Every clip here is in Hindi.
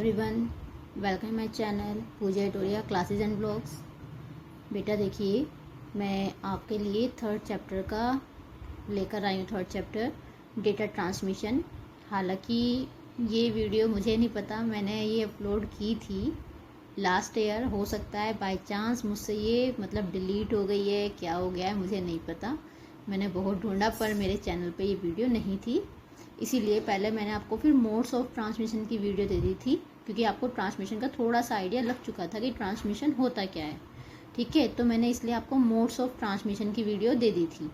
Everyone, welcome my channel Pooja Toria classes and blogs. बेटा देखिए, मैं आपके लिए थर्ड चैप्टर का लेकर आई हूँ। Third chapter data transmission. हालांकि ये वीडियो मुझे नहीं पता, मैंने ये अपलोड की थी लास्ट ईयर। हो सकता है बाय चांस मुझसे ये डिलीट हो गई है, क्या हो गया है मुझे नहीं पता। मैंने बहुत ढूंढा पर मेरे चैनल पे ये वीडियो नहीं थी, इसीलिए पहले मैंने आपको फिर मोड्स ऑफ ट्रांसमिशन की वीडियो दे दी थी, क्योंकि आपको ट्रांसमिशन का थोड़ा सा आइडिया लग चुका था कि ट्रांसमिशन होता क्या है। ठीक है, तो मैंने इसलिए आपको मोड्स ऑफ ट्रांसमिशन की वीडियो दे दी थी।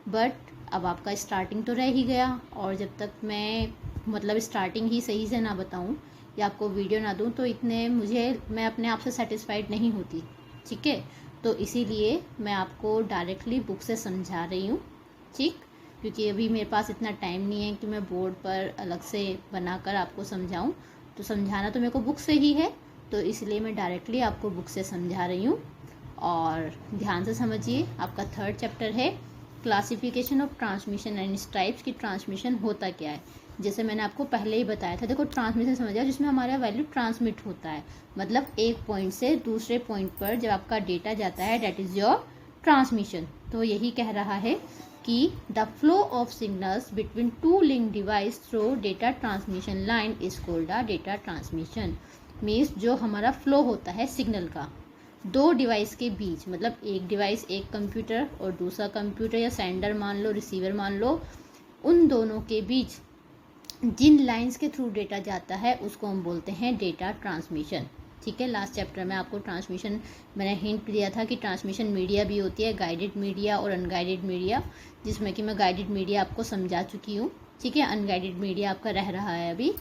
बट अब आपका स्टार्टिंग तो रह ही गया, और जब तक मैं स्टार्टिंग ही सही से ना बताऊं या आपको वीडियो ना दूं तो मैं अपने आप से सेटिस्फाइड नहीं होती। ठीक है, तो इसीलिए मैं आपको डायरेक्टली बुक से समझा रही हूँ। ठीक, क्योंकि अभी मेरे पास इतना टाइम नहीं है कि मैं बोर्ड पर अलग से बनाकर आपको समझाऊं। तो समझाना तो मेरे को बुक से ही है, तो इसलिए मैं डायरेक्टली आपको बुक से समझा रही हूँ। और ध्यान से समझिए, आपका थर्ड चैप्टर है classification of transmission and types की ट्रांसमिशन होता क्या है। जैसे मैंने आपको पहले ही बताया था, देखो ट्रांसमिशन समझिए जिसमें हमारा वैल्यू ट्रांसमिट होता है, मतलब एक पॉइंट से दूसरे पॉइंट पर जब आपका डेटा जाता है, दैट इज योर ट्रांसमिशन। तो यही कह रहा है कि the flow of signals between two link device through data transmission line is called a data transmission. Means जो हमारा फ्लो होता है सिग्नल का दो डिवाइस के बीच, मतलब एक डिवाइस, एक कंप्यूटर और दूसरा कंप्यूटर या सेंडर मान लो, रिसीवर मान लो, उन दोनों के बीच जिन लाइंस के थ्रू डेटा जाता है उसको हम बोलते हैं डेटा ट्रांसमिशन। ठीक है, लास्ट चैप्टर में आपको ट्रांसमिशन मैंने हिंट दिया था कि ट्रांसमिशन मीडिया भी होती है, गाइडेड मीडिया और अनगाइडेड मीडिया, जिसमें कि मैं गाइडेड मीडिया आपको समझा चुकी हूँ। ठीक है, अनगाइडेड मीडिया आपका रह रहा है अभी।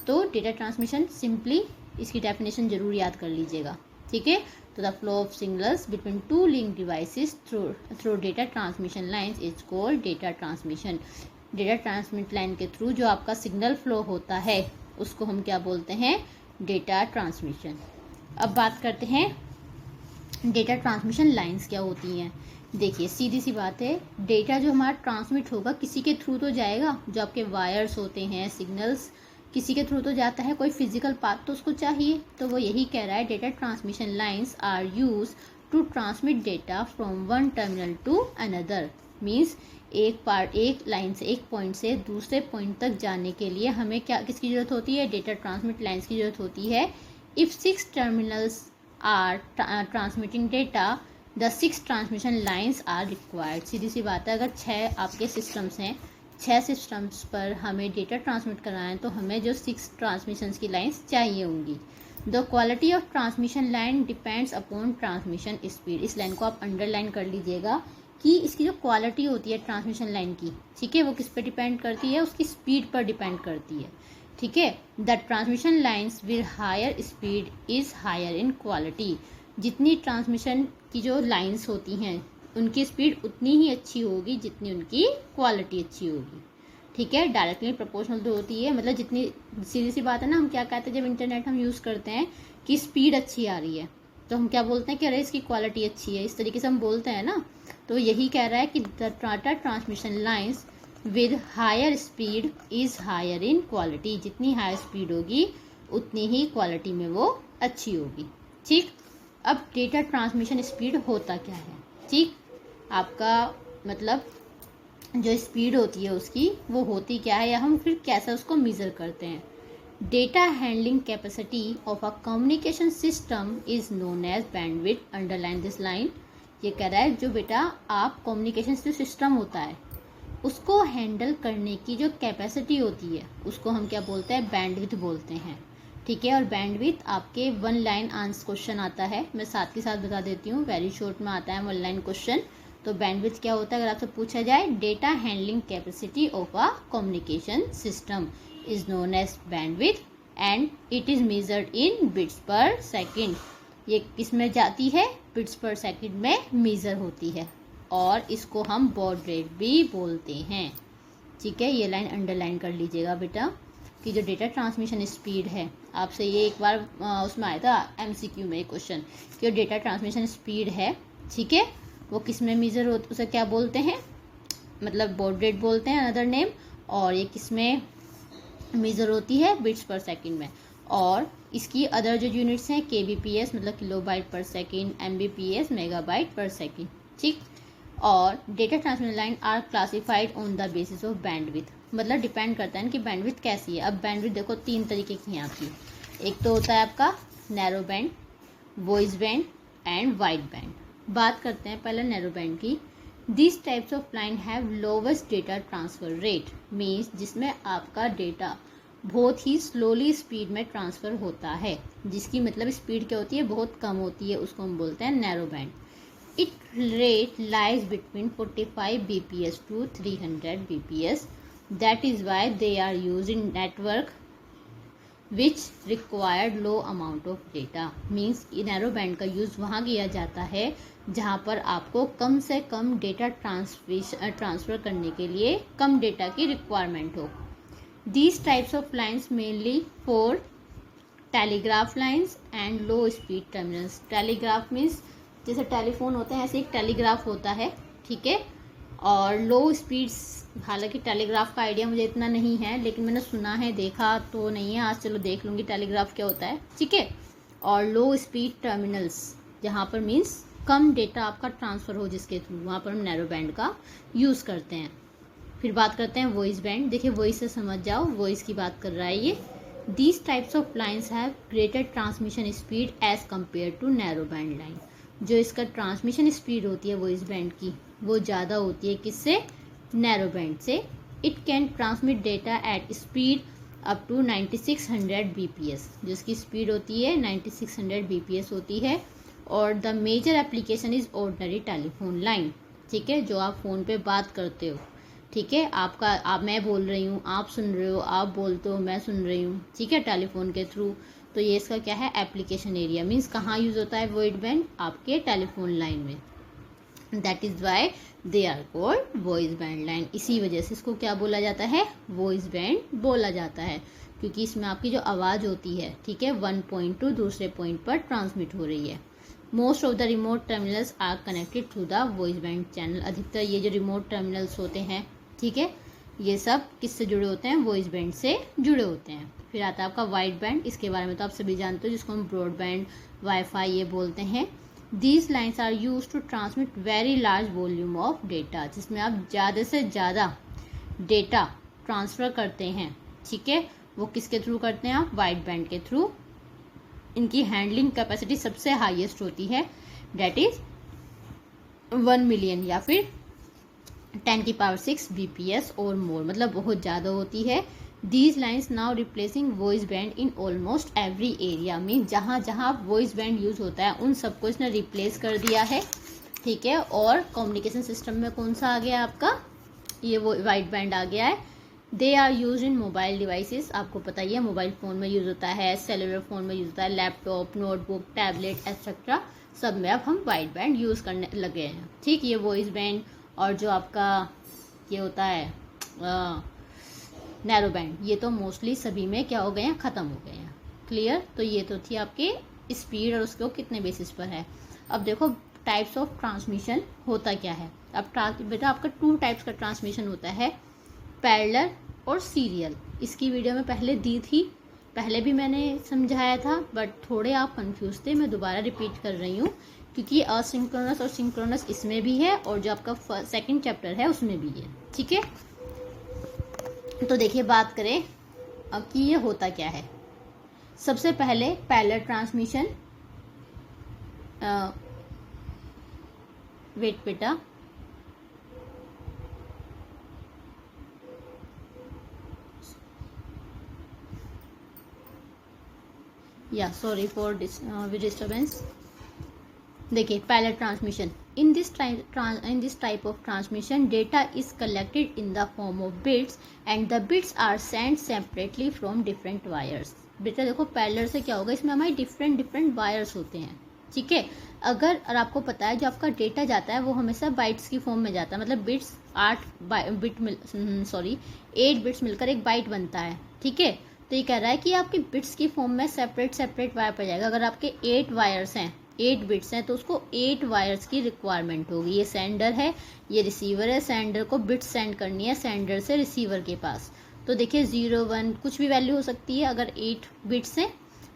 तो डेटा ट्रांसमिशन सिंपली इसकी डेफिनेशन जरूर याद कर लीजिएगा। ठीक है, तो the flow of signals between two link devices through data transmission lines is called data transmission. Data transmit line के थ्रू जो आपका सिग्नल फ्लो होता है उसको हम क्या बोलते हैं, डेटा ट्रांसमिशन। अब बात करते हैं डेटा ट्रांसमिशन लाइंस क्या होती हैं। देखिए सीधी सी बात है, डेटा जो हमारा ट्रांसमिट होगा किसी के थ्रू तो जाएगा, जो आपके वायर्स होते हैं, सिग्नल्स किसी के थ्रू तो जाता है, कोई फिजिकल पाथ तो उसको चाहिए। तो वो यही कह रहा है, data transmission lines are use to transmit data from one terminal to another. Means एक लाइन से, एक पॉइंट से दूसरे पॉइंट तक जाने के लिए हमें किसकी जरूरत होती है, डेटा ट्रांसमिट लाइंस की जरूरत होती है। If 6 terminals are transmitting data, the 6 transmission lines are required. सीधी सी बात है, अगर 6 आपके सिस्टम्स हैं, 6 सिस्टम्स पर हमें डेटा ट्रांसमिट करना है तो हमें जो 6 ट्रांसमिशन की लाइंस चाहिए होंगी। The quality of transmission line depends upon transmission speed. इस लाइन को आप अंडरलाइन कर लीजिएगा कि इसकी जो क्वालिटी होती है ट्रांसमिशन लाइन की, ठीक है, वो किस पे डिपेंड करती है, उसकी स्पीड पर डिपेंड करती है। ठीक है, the transmission lines with higher speed is higher in quality. जितनी ट्रांसमिशन की जो लाइन्स होती हैं उनकी स्पीड उतनी ही अच्छी होगी जितनी उनकी क्वालिटी अच्छी होगी। ठीक है, डायरेक्टली प्रोपोर्शनल तो होती है, मतलब जितनी, सीधी सी बात है ना, हम क्या कहते हैं जब इंटरनेट हम यूज़ करते हैं कि स्पीड अच्छी आ रही है तो हम क्या बोलते हैं कि अरे इसकी क्वालिटी अच्छी है, इस तरीके से हम बोलते हैं ना। तो यही कह रहा है कि the data transmission lines with higher speed is higher in quality. जितनी हायर स्पीड होगी उतनी ही क्वालिटी में वो अच्छी होगी। ठीक, अब डेटा ट्रांसमिशन स्पीड होता क्या है। ठीक, आपका जो स्पीड होती है उसकी वो होती क्या है, या हम फिर कैसे उसको मेज़र करते हैं। Data handling capacity of a communication system is known as bandwidth. Underline this line. ये कह रहा है जो बेटा आप कम्युनिकेशन सिस्टम होता है उसको हैंडल करने की जो कैपेसिटी होती है उसको हम क्या बोलते हैं, बैंडविड्थ बोलते हैं। ठीक है, और बैंडविड्थ आपके वन लाइन आंसर क्वेश्चन आता है, मैं साथ के साथ बता देती हूँ, वेरी शॉर्ट में आता है वन लाइन क्वेश्चन। तो बैंडविड्थ क्या होता है अगर आपसे पूछा जाए, data handling capacity of a communication system is known as bandwidth and it is measured in bits per second। ये किस में जाती है, बिट्स पर सेकंड में मेजर होती है, और इसको हम बॉड रेट भी बोलते हैं। ठीक है, ये लाइन अंडरलाइन कर लीजिएगा बेटा कि जो डेटा ट्रांसमिशन स्पीड है, आपसे ये एक बार उसमें आया था एमसीक्यू में क्वेश्चन कि जो डेटा ट्रांसमिशन स्पीड है, ठीक है, वो किस में मेजर होती, उसे क्या बोलते हैं, बॉड रेट बोलते हैं अनदर नेम, और ये किस में मेजर होती है, बिट्स पर सेकंड में। और इसकी अदर जो यूनिट्स हैं kbps मतलब kilobyte per second, mbps megabyte per second, ठीक। और data transmission line are classified on the basis of bandwidth, मतलब डिपेंड करता है कि बैंडविड्थ कैसी है। अब बैंडविड्थ देखो 3 तरीके की हैं आपकी, एक तो होता है आपका narrow band, voice band and wide band. बात करते हैं पहले नैरो बैंड की। This types of line have lowest data transfer rate, means जिसमें आपका डेटा बहुत ही स्लोली स्पीड में ट्रांसफ़र होता है, जिसकी मतलब स्पीड क्या होती है, बहुत कम होती है, उसको हम बोलते हैं narrow band. It rate lies between 45 bps to 300 bps, that is why they are use in network which required low amount of data. Means narrow band का यूज़ वहाँ किया जाता है जहाँ पर आपको कम से कम डेटा ट्रांसफ़र करने के लिए कम डेटा की रिक्वायरमेंट हो। These types of lines mainly for telegraph lines and low speed terminals. Telegraph means जैसे टेलीफोन होते हैं ऐसे एक टेलीग्राफ होता है, ठीक है। और लो स्पीड्स, हालांकि टेलीग्राफ का आइडिया मुझे इतना नहीं है, लेकिन मैंने सुना है, देखा तो नहीं है, आज चलो देख लूँगी टेलीग्राफ क्या होता है, ठीक है। और लो स्पीड टर्मिनल्स जहाँ पर मीन्स कम डेटा आपका ट्रांसफ़र हो, जिसके थ्रू वहाँ पर हम नैरो बैंड का यूज़ करते हैं। फिर बात करते हैं वॉइस बैंड। देखिए वॉइस से समझ जाओ, वॉइस की बात कर रहा है ये। These types of lines have greater transmission speed as compare to narrow band line. जो इसका ट्रांसमिशन स्पीड होती है वॉइस बैंड की, वो ज़्यादा होती है किससे, नैरो बैंड से। It can transmit data at speed up to 9600 bps, जिसकी स्पीड होती है 9600 bps होती है। और the major application is ordinary telephone line, ठीक है, जो आप फ़ोन पे बात करते हो, ठीक है। आप मैं बोल रही हूँ, आप सुन रहे हो, आप बोलते हो, मैं सुन रही हूँ, ठीक है, टेलीफोन के थ्रू। तो ये इसका क्या है, एप्लीकेशन एरिया। मीन्स कहाँ यूज़ होता है वॉइड बैंड, आपके टेलीफोन लाइन में। That is why they are called voice band line. इसी वजह से इसको क्या बोला जाता है, वॉइस बैंड बोला जाता है, क्योंकि इसमें आपकी जो आवाज़ होती है, ठीक है, 1 पॉइंट टू दूसरे पॉइंट पर ट्रांसमिट हो रही है। Most of the remote terminals are connected through the voice band channel. अधिकतर ये जो रिमोट टर्मिनल्स होते हैं, ठीक है, ये सब किससे जुड़े होते हैं, वॉइस बैंड से जुड़े होते हैं। फिर आता है आपका वाइड बैंड, इसके बारे में तो आप सभी जानते हो, जिसको हम ब्रॉडबैंड, वाईफाई ये बोलते हैं। These lines are use to transmit very large volume of data, जिसमें आप ज़्यादा से ज़्यादा डेटा ट्रांसफ़र करते हैं, ठीक है। वो किसके थ्रू करते हैं आप, वाइड बैंड के थ्रू। इनकी हैंडलिंग कैपेसिटी सबसे हाईएस्ट होती है, डेट इज़ 1 मिलियन या फिर 10⁶ bps और मोर, मतलब बहुत ज़्यादा होती है। These lines now replacing voice band in almost every area. Mean जहाँ जहाँ वॉइस बैंड यूज़ होता है उन सबको इसने रिप्लेस कर दिया है, ठीक है। और कम्युनिकेशन सिस्टम में कौन सा आ गया आपका, ये वो वाइड बैंड आ गया है। They are use in mobile devices, आपको पता ही है मोबाइल फ़ोन में यूज़ होता है, सेलुलर फ़ोन में यूज़ होता है, लैपटॉप, नोटबुक, टैबलेट एक्सेट्रा सब में अब हम वाइड बैंड यूज़ करने लगे हैं, ठीक। ये वॉइस बैंड और जो आपका ये होता है नैरो बैंड, ये तो मोस्टली सभी में क्या हो गए हैं, ख़त्म हो गए हैं। क्लियर। तो ये तो थी आपके स्पीड और उसके कितने बेसिस पर है। अब देखो टाइप्स ऑफ ट्रांसमिशन होता क्या है। अब बेटा आपका 2 टाइप्स का ट्रांसमिशन होता है, पैरेलल और सीरियल। इसकी वीडियो में पहले दी थी, पहले भी मैंने समझाया था, बट थोड़े आप कंफ्यूज थे, मैं दोबारा रिपीट कर रही हूँ, क्योंकि असिंक्रोनस और सिंक्रोनस इसमें भी है और जो आपका सेकंड चैप्टर है उसमें भी है, ठीक है। तो देखिए बात करें अब कि ये होता क्या है। सबसे पहले पैरेलल ट्रांसमिशन, वेट बेटा, या सॉरी फॉर डिस्टर्बेंस। देखिए parallel transmission, in this type of transmission data is collected in the form of bits and the bits are sent separately from different wires। बेटा देखो पैरेलल से क्या होगा, इसमें हमारे डिफरेंट वायर्स होते हैं, ठीक है। अगर और आपको पता है जो आपका डेटा जाता है वो हमेशा बाइट्स की फॉर्म में जाता है, मतलब बिट्स 8 बिट्स मिलकर एक बाइट बनता है, ठीक है। तो ये कह रहा है कि आपके बिट्स की फॉर्म में सेपरेट वायर पर जाएगा। अगर आपके 8 वायर्स हैं, 8 बिट्स हैं, तो उसको 8 वायर्स की रिक्वायरमेंट होगी। ये सेंडर है, ये रिसीवर है, सेंडर को बिट्स सेंड करनी है सेंडर से रिसीवर के पास। तो देखिए 0 1 कुछ भी वैल्यू हो सकती है अगर 8 बिट्स हैं,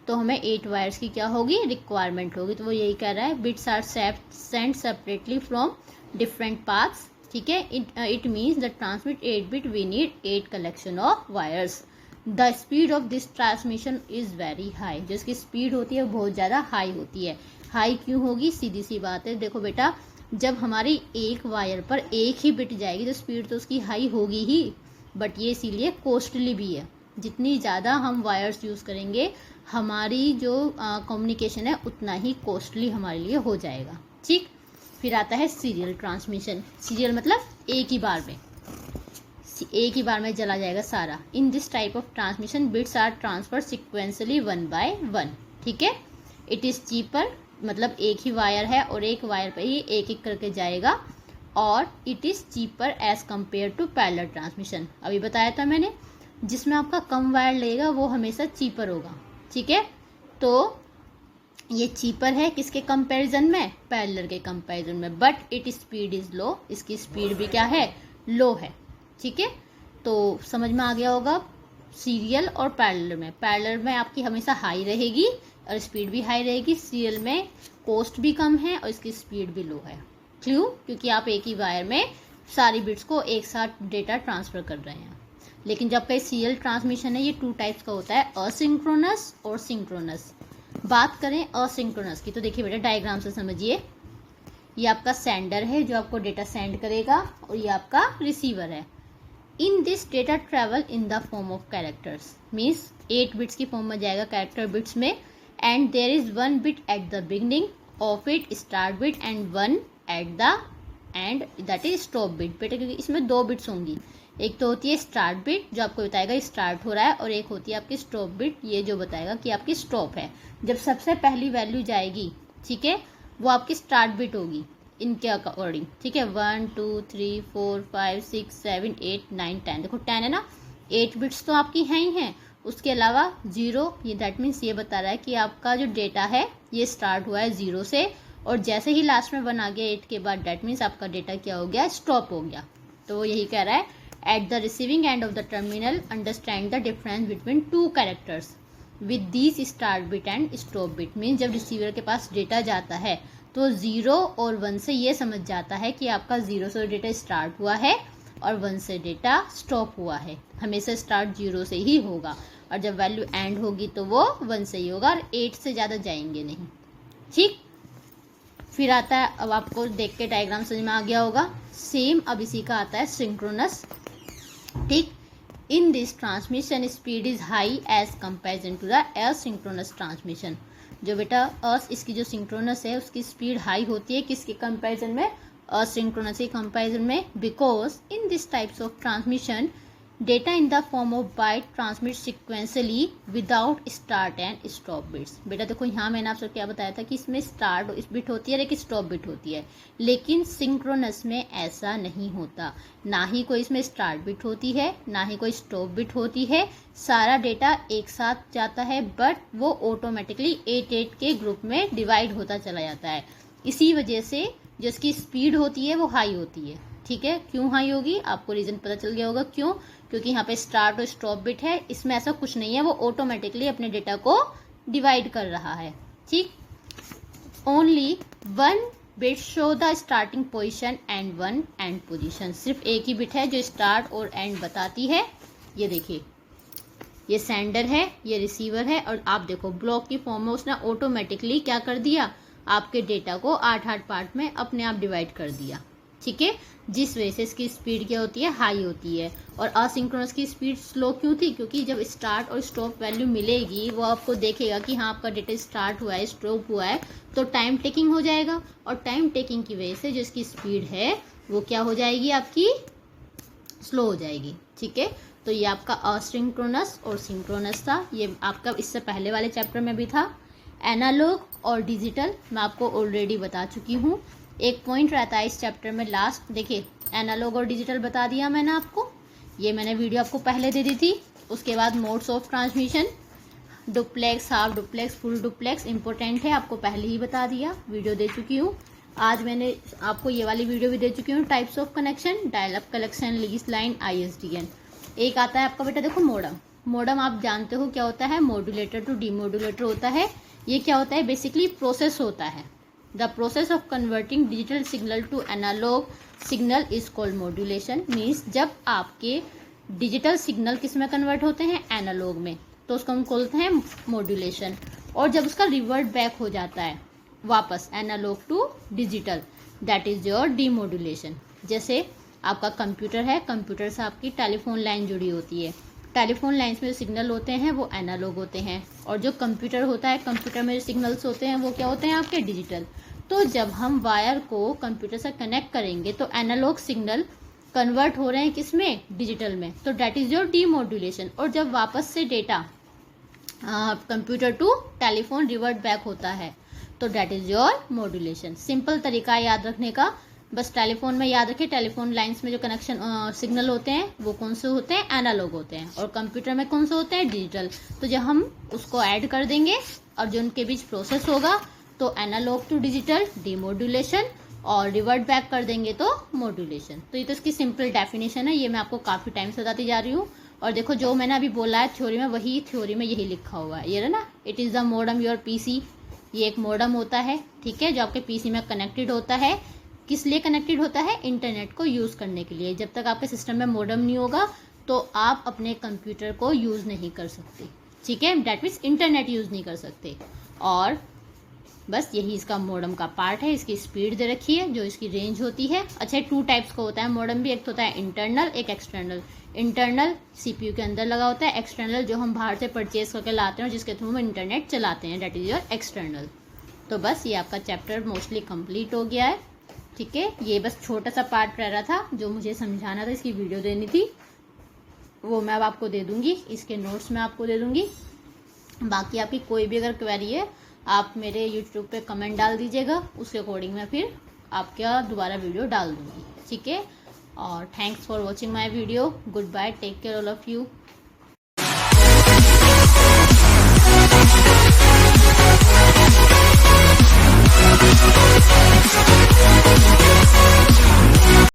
तो हमें 8 वायर्स की क्या होगी, रिक्वायरमेंट होगी। तो वो यही कह रहा है bits are send separately from different paths, ठीक है। It means the transmit 8 bit we need 8 collection of wires. The speed of this transmission is very high, जो इसकी स्पीड होती है वो बहुत ज़्यादा हाई होती है। हाई क्यों होगी, सीधी सी बात है, देखो बेटा जब हमारी एक वायर पर एक ही बिट जाएगी तो स्पीड तो उसकी हाई होगी ही, बट ये इसीलिए कॉस्टली भी है। जितनी ज़्यादा हम वायर्स यूज़ करेंगे हमारी जो कम्युनिकेशन है उतना ही कॉस्टली हमारे लिए हो जाएगा, ठीक। फिर आता है सीरियल ट्रांसमिशन। सीरियल मतलब एक ही बार में चला जाएगा सारा। In this type of transmission bits are transfer sequentially 1 by 1, ठीक है। इट इज़ चीपर, मतलब एक ही वायर है और एक वायर पे ही एक एक करके जाएगा, और it is cheaper as compare to parallel transmission. अभी बताया था मैंने, जिसमें आपका कम वायर लेगा वो हमेशा चीपर होगा, ठीक है। तो ये चीपर है किसके कंपैरिजन में, पैरेलल के कंपैरिजन में, but it speed is low, इसकी स्पीड भी क्या है, लो है, ठीक है। तो समझ में आ गया होगा सीरियल और पैरेलल में। पैरेलल में आपकी हमेशा हाई रहेगी और स्पीड भी हाई रहेगी, सीरियल में कॉस्ट भी कम है और इसकी स्पीड भी लो है। क्यों, क्योंकि आप एक ही वायर में सारी बिट्स को एक साथ डेटा ट्रांसफ़र कर रहे हैं। लेकिन जब का सीरियल ट्रांसमिशन है ये 2 टाइप्स का होता है, असिंक्रोनस और सिंक्रोनस। बात करें असिंक्रोनस की तो देखिए बेटा डायग्राम से समझिए, ये आपका सेंडर है जो आपको डेटा सेंड करेगा और ये आपका रिसीवर है। In this data travel in the form of characters, means 8 bits की फॉर्म में जाएगा कैरेक्टर बिट्स में, and there is 1 bit at the beginning of it start bit and 1 at the end that is stop bit. बेटा क्योंकि इसमें 2 बिट्स होंगी, एक तो होती है स्टार्ट बिट जो आपको बताएगा स्टार्ट हो रहा है, और एक होती है आपकी स्टॉप बिट, ये जो बताएगा कि आपकी स्टॉप है। जब सबसे पहली वैल्यू जाएगी, ठीक है, वो आपकी स्टार्ट बिट होगी इनके अकॉर्डिंग, ठीक है। 1 2 3 4 5 6 7 8 9 10, देखो 10 है ना, 8 बिट्स तो आपकी हैं ही हैं, उसके अलावा 0, ये दैट मीन्स ये बता रहा है कि आपका जो डेटा है ये स्टार्ट हुआ है 0 से, और जैसे ही लास्ट में 1 आ गया 8 के बाद, दैट मीन्स आपका डेटा क्या हो गया, स्टॉप हो गया। तो वो यही कह रहा है at the receiving end of the terminal understand the difference between 2 characters with this start bit and stop bit. Means जब रिसीवर के पास डेटा जाता है तो 0 और 1 से ये समझ जाता है कि आपका 0 से डेटा स्टार्ट हुआ है और 1 से डेटा स्टॉप हुआ है। हमेशा स्टार्ट 0 से ही होगा, और जब वैल्यू एंड होगी तो वो 1 से ही होगा, और 8 से ज़्यादा जाएंगे नहीं, ठीक। फिर आता है, अब आपको देख के डायग्राम समझ में आ गया होगा, सेम अब इसी का आता है सिंक्रोनस, ठीक। In this transmission speed is high as comparison to the asynchronous transmission. जो बेटा इसकी जो सिंक्रोनस है उसकी स्पीड हाई होती है किसके कंपैरिजन में, असिंक्रोनस के कंपैरिजन में, because in this types of transmission data in the form of bite transmit sequentially without start and stop bits. बेटा देखो यहाँ मैंने आपसे क्या बताया था कि इसमें स्टार्ट इस बिट होती है लेकिन स्टॉप बिट होती है, लेकिन सिंक्रोनस में ऐसा नहीं होता, ना ही कोई इसमें स्टार्ट बिट होती है ना ही कोई स्टॉप बिट होती है, सारा डेटा एक साथ जाता है, बट वो ऑटोमेटिकली 8 के ग्रुप में डिवाइड होता चला जाता है। इसी वजह से जो इसकी स्पीड होती है वो हाई होती है, ठीक है। क्यों हाई होगी आपको रीज़न पता चल गया होगा, क्यों, क्योंकि यहाँ पे स्टार्ट और स्टॉप बिट है, इसमें ऐसा कुछ नहीं है, वो ऑटोमेटिकली अपने डेटा को डिवाइड कर रहा है, ठीक। Only 1 bit show the starting position and 1 and position. सिर्फ एक ही बिट है जो स्टार्ट और एंड बताती है। ये देखिए ये सेंडर है, ये रिसीवर है, और आप देखो ब्लॉक की फॉर्म में उसने ऑटोमेटिकली क्या कर दिया, आपके डेटा को 8 पार्ट में अपने आप डिवाइड कर दिया, ठीक है। जिस वजह से इसकी स्पीड क्या होती है, हाई होती है। और असिंक्रोनस की स्पीड स्लो क्यों थी, क्योंकि जब स्टार्ट और स्टॉप वैल्यू मिलेगी वो आपको देखेगा कि हाँ आपका डेटा स्टार्ट हुआ है स्टॉप हुआ है, तो टाइम टेकिंग हो जाएगा, और टाइम टेकिंग की वजह से जो इसकी स्पीड है वो क्या हो जाएगी, आपकी स्लो हो जाएगी, ठीक है। तो ये आपका असिंक्रोनस और सिंक्रोनस था, ये आपका इससे पहले वाले चैप्टर में भी था। एनालॉग और डिजिटल मैं आपको ऑलरेडी बता चुकी हूँ। एक पॉइंट रहता है इस चैप्टर में लास्ट, देखिए एनालॉग और डिजिटल बता दिया मैंने आपको, ये मैंने वीडियो आपको पहले दे दी थी। उसके बाद modes of transmission, duplex, half duplex, full duplex important है, आपको पहले ही बता दिया, वीडियो दे चुकी हूँ। आज मैंने आपको ये वाली वीडियो भी दे चुकी हूँ, types of connection, dial up connection, lease line, ISDN। एक आता है आपका बेटा देखो मॉडम, मॉडम आप जानते हो क्या होता है, मॉड्यूलेटर टू डीमॉड्यूलेटर होता है। ये क्या होता है, बेसिकली प्रोसेस होता है। The process of converting digital signal to analogue signal is called modulation. Means जब आपके डिजिटल सिग्नल किस में कन्वर्ट होते हैं, एनालॉग में, तो उसको हम बोलते हैं मॉड्यूलेशन। और जब उसका रिवर्ट बैक हो जाता है वापस analogue to digital, that is your demodulation. जैसे आपका कंप्यूटर है, कंप्यूटर से आपकी टेलीफोन लाइन जुड़ी होती है। टेलीफोन लाइन्स में जो सिग्नल होते हैं वो एनालॉग होते हैं, और जो कंप्यूटर होता है, कंप्यूटर में जो सिग्नल्स होते हैं वो क्या होते हैं, आपके डिजिटल। तो जब हम वायर को कंप्यूटर से कनेक्ट करेंगे तो एनालॉग सिग्नल कन्वर्ट हो रहे हैं किस में, डिजिटल में, तो डैट इज योर डीमॉड्यूलेशन। और जब वापस से data computer to telephone revert back होता है तो that is your modulation. Simple तरीका है याद रखने का, बस टेलीफोन में याद रखें, टेलीफोन लाइंस में जो कनेक्शन सिग्नल होते हैं वो कौन से होते हैं, एनालॉग होते हैं, और कंप्यूटर में कौन से होते हैं, डिजिटल। तो जब हम उसको ऐड कर देंगे और जो उनके बीच प्रोसेस होगा तो एनालॉग टू डिजिटल डीमॉड्यूलेशन, और रिवर्ट बैक कर देंगे तो मॉड्यूलेशन। तो ये तो इसकी सिंपल डेफिनेशन है, ये मैं आपको काफ़ी टाइम से बताती जा रही हूँ। और देखो जो मैंने अभी बोला है थ्योरी में, वही थ्योरी में यही लिखा हुआ है, ये है ना, it is the modem your PC. ये एक मॉडम होता है, ठीक है, जो आपके पीसी में कनेक्टेड होता है। किस लिए कनेक्टेड होता है, इंटरनेट को यूज़ करने के लिए। जब तक आपके सिस्टम में मॉडम नहीं होगा तो आप अपने कंप्यूटर को यूज़ नहीं कर सकते, ठीक है, डैट मीन्स इंटरनेट यूज़ नहीं कर सकते। और बस यही इसका मॉडम का पार्ट है। इसकी स्पीड दे रखी है, जो इसकी रेंज होती है। अच्छा, 2 टाइप्स का होता है मॉडम भी, एक तो होता है इंटरनल, एक एक्सटर्नल। इंटरनल सीपीयू के अंदर लगा होता है, एक्सटर्नल जो हम बाहर से परचेज करके लाते हैं और जिसके थ्रू हम इंटरनेट चलाते हैं, डैट इज योर एक्सटर्नल। तो बस ये आपका चैप्टर मोस्टली कंप्लीट हो गया है, ठीक है। ये बस छोटा सा पार्ट रह रहा था जो मुझे समझाना था, इसकी वीडियो देनी थी, वो मैं अब आपको दे दूंगी, इसके नोट्स मैं आपको दे दूंगी। बाकी आपकी कोई भी अगर क्वेरी है आप मेरे यूट्यूब पे कमेंट डाल दीजिएगा, उसके अकॉर्डिंग मैं फिर आपका दोबारा वीडियो डाल दूंगी, ठीक है। और thanks for watching my video, goodbye, take care all of you.